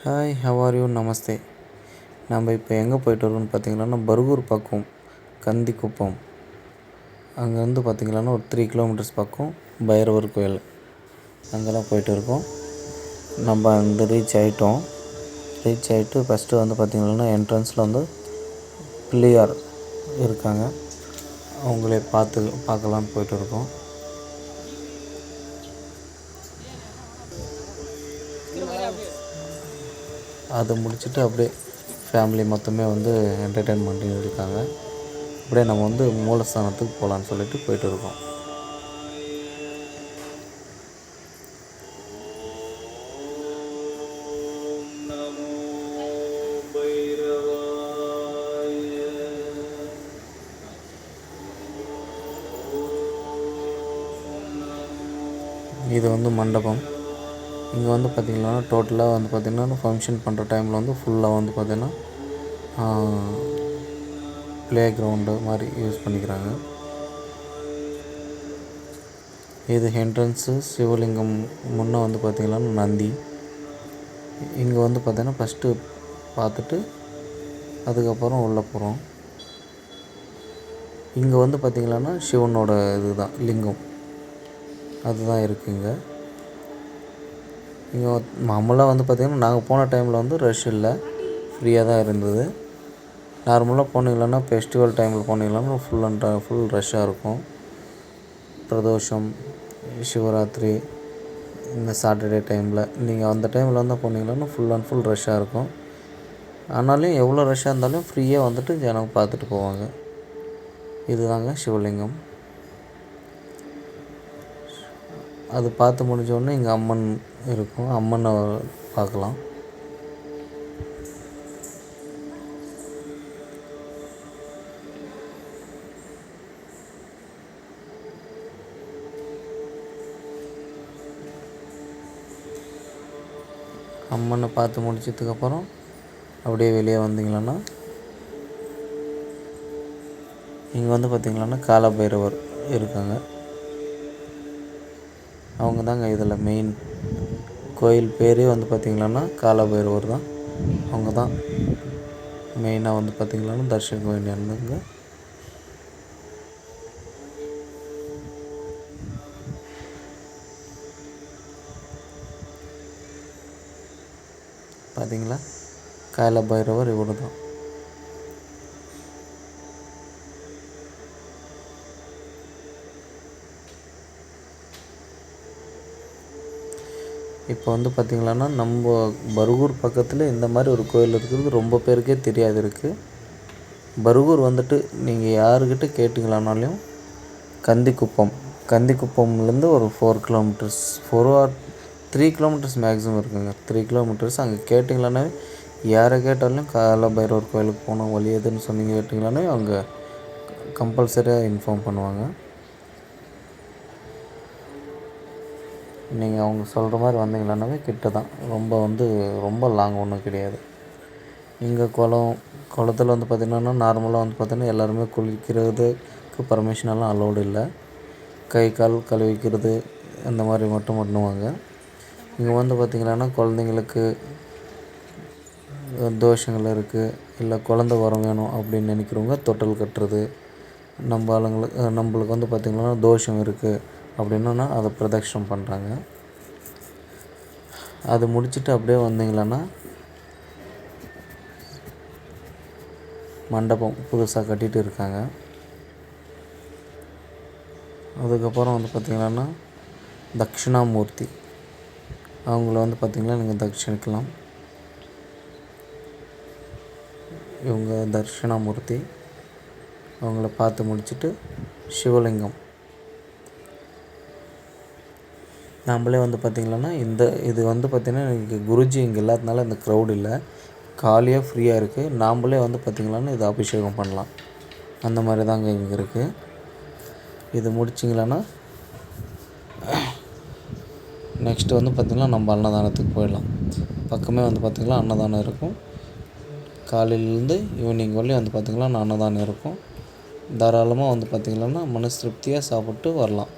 Hi, how are you? நமஸ்தே. நம்ம இப்போ எங்கே போயிட்டு வரோம்னு பார்த்தீங்கன்னா, பர்கூர் பக்கம் கந்திக்குப்பம் அங்கேருந்து பார்த்திங்களான்னா ஒரு 3 கிலோமீட்டர்ஸ் பக்கம் பைரவர் கோயில் அங்கே தான் போயிட்டு இருக்கோம். நம்ம அங்கே ரீச் ஆகிட்டு ஃபஸ்ட்டு வந்து பார்த்திங்கன்னா என்ட்ரன்ஸில் வந்து பிள்ளையார் இருக்காங்க, அவங்களே பார்க்கலான்னு போயிட்டு இருக்கோம். அதை முடிச்சுட்டு அப்படியே ஃபேமிலி மொத்தமே வந்து என்டர்டெயின் பண்ணிட்டு இருக்காங்க. அப்படியே நம்ம வந்து மூலஸ்தானத்துக்கு போகலான்னு சொல்லிட்டு போயிட்டு இருக்கோம். இது வந்து மண்டபம். இங்கே வந்து பார்த்திங்கன்னா டோட்டலாக வந்து பார்த்திங்கன்னா ஃபங்க்ஷன் பண்ணுற டைமில் வந்து ஃபுல்லாக வந்து பார்த்திங்கன்னா ப்ளே கிரவுண்டு மாதிரி யூஸ் பண்ணிக்கிறாங்க. இது என்ட்ரன்ஸு. சிவலிங்கம் முன்னே வந்து பார்த்திங்கன்னா நந்தி. இங்கே வந்து பார்த்திங்கன்னா ஃபஸ்ட்டு பார்த்துட்டு அதுக்கப்புறம் உள்ளே போகிறோம். இங்கே வந்து பார்த்திங்கன்னா சிவனோட இது தான் லிங்கம், அதுதான் இருக்குங்க. இங்கே மாமூலாக வந்து பார்த்திங்கன்னா நாங்கள் போன டைமில் வந்து ரஷ் இல்லை, ஃப்ரீயாக தான் இருந்தது. நார்மலாக போனீங்களான்னா ஃபெஸ்டிவல் டைமில் போனீங்களான்னா ஃபுல் ரஷ்ஷாக இருக்கும். பிரதோஷம், சிவராத்திரி, இந்த சாட்டர்டே டைமில் நீங்கள் அந்த டைமில் வந்து போனீங்களான்னா ஃபுல் ரஷ்ஷாக இருக்கும். ஆனாலும் எவ்வளோ ரஷ்ஷாக இருந்தாலும் ஃப்ரீயாக வந்துட்டு ஜனங்க பார்த்துட்டு போவாங்க. இதுதாங்க சிவலிங்கம். அது பார்த்து முடிஞ்சோடனே இங்கே அம்மன் இருக்கும், அம்மனை பார்க்கலாம். அம்மனை பார்த்து முடிச்சதுக்கப்புறம் அப்படியே வெளியே வந்தீங்களான்னா இங்கே வந்து பார்த்திங்களான்னா காலபைரவர் இருக்காங்க. அவங்க தாங்க இதில் மெயின். கோயில் பேரே வந்து பார்த்திங்களான்னா காலபைரவர் தான். அவங்க தான் மெயினாக வந்து பார்த்திங்களான்னா தரிசிக்க வேண்டியதுங்க. பார்த்திங்களா, காலபைரவர் இவர் தான். இப்போ வந்து பார்த்திங்களான்னா நம்ம பர்கூர் பக்கத்தில் இந்த மாதிரி ஒரு கோயில் இருக்கிறது ரொம்ப பேருக்கே தெரியாது இருக்குது. பர்கூர் வந்துட்டு நீங்கள் யாருக்கிட்ட கேட்டிங்களானாலையும் கந்திக்குப்பம்லேருந்து ஒரு 4 கிலோமீட்டர்ஸ் 4 or 3 கிலோமீட்டர்ஸ் மேக்ஸிமம் இருக்குங்க. 3 கிலோமீட்டர்ஸ். அங்கே கேட்டிங்களானே யாரை கேட்டாலும் காலபைரவர் கோயிலுக்கு போனோம் வழி எதுன்னு சொன்னீங்க கேட்டிங்களானே அவங்க கம்பல்சரியாக இன்ஃபார்ம் பண்ணுவாங்க. நீங்கள் அவங்க சொல்கிற மாதிரி வந்தீங்களானாவே கிட்ட தான், ரொம்ப லாங் ஒன்றும் கிடையாது. இங்கே குளத்தில் வந்து பார்த்திங்கன்னா நார்மலாக வந்து பார்த்திங்கன்னா எல்லாருமே குளிக்கிறதுக்கு பர்மிஷனெல்லாம் அலோடு இல்லை. கை கால் கழுவிக்கிறது அந்த மாதிரி மட்டும் பண்ணுவாங்க. இங்கே வந்து பார்த்திங்களான்னா குழந்தைங்களுக்கு தோஷங்கள் இருக்குது, இல்லை குழந்த வரம் வேணும் அப்படின்னு நினைக்கிறவங்க தொட்டில் கட்டுறது, நம்மளுக்கு வந்து பார்த்திங்கன்னா தோஷம் இருக்குது அப்படின்னா அதை பிரதட்சணம் பண்ணுறாங்க. அது முடிச்சுட்டு அப்படியே வந்தீங்களான்னா மண்டபம் புதுசாக கட்டிகிட்டு இருக்காங்க. அதுக்கப்புறம் வந்து பார்த்திங்களான்னா தட்சிணாமூர்த்தி, அவங்கள வந்து பார்த்திங்கன்னா நீங்கள் தரிசனிக்கலாம். இவங்க தட்சிணாமூர்த்தி. அவங்கள பார்த்து முடிச்சுட்டு சிவலிங்கம். நம்மளே வந்து பார்த்திங்களான்னா இது வந்து பார்த்திங்கன்னா இன்றைக்கி குருஜி இங்கே இல்லாதனால இந்த க்ரௌட் இல்லை, காலியாக ஃப்ரீயாக இருக்குது. நாம்ளே வந்து பார்த்திங்களான்னா இது அபிஷேகம் பண்ணலாம், அந்த மாதிரி தாங்க இங்கே இருக்குது. இது முடிச்சிங்களான்னா நெக்ஸ்ட்டு வந்து பார்த்திங்கன்னா நம்ம அன்னதானத்துக்கு போயிடலாம். பக்கமே வந்து பார்த்திங்கன்னா அன்னதானம் இருக்கும். காலையிலேருந்து ஈவினிங் வரலையும் வந்து பார்த்திங்கன்னா அன்னதானம் இருக்கும். தாராளமாக வந்து பார்த்திங்கன்னா மனசு திருப்தியாக சாப்பிட்டு வரலாம்.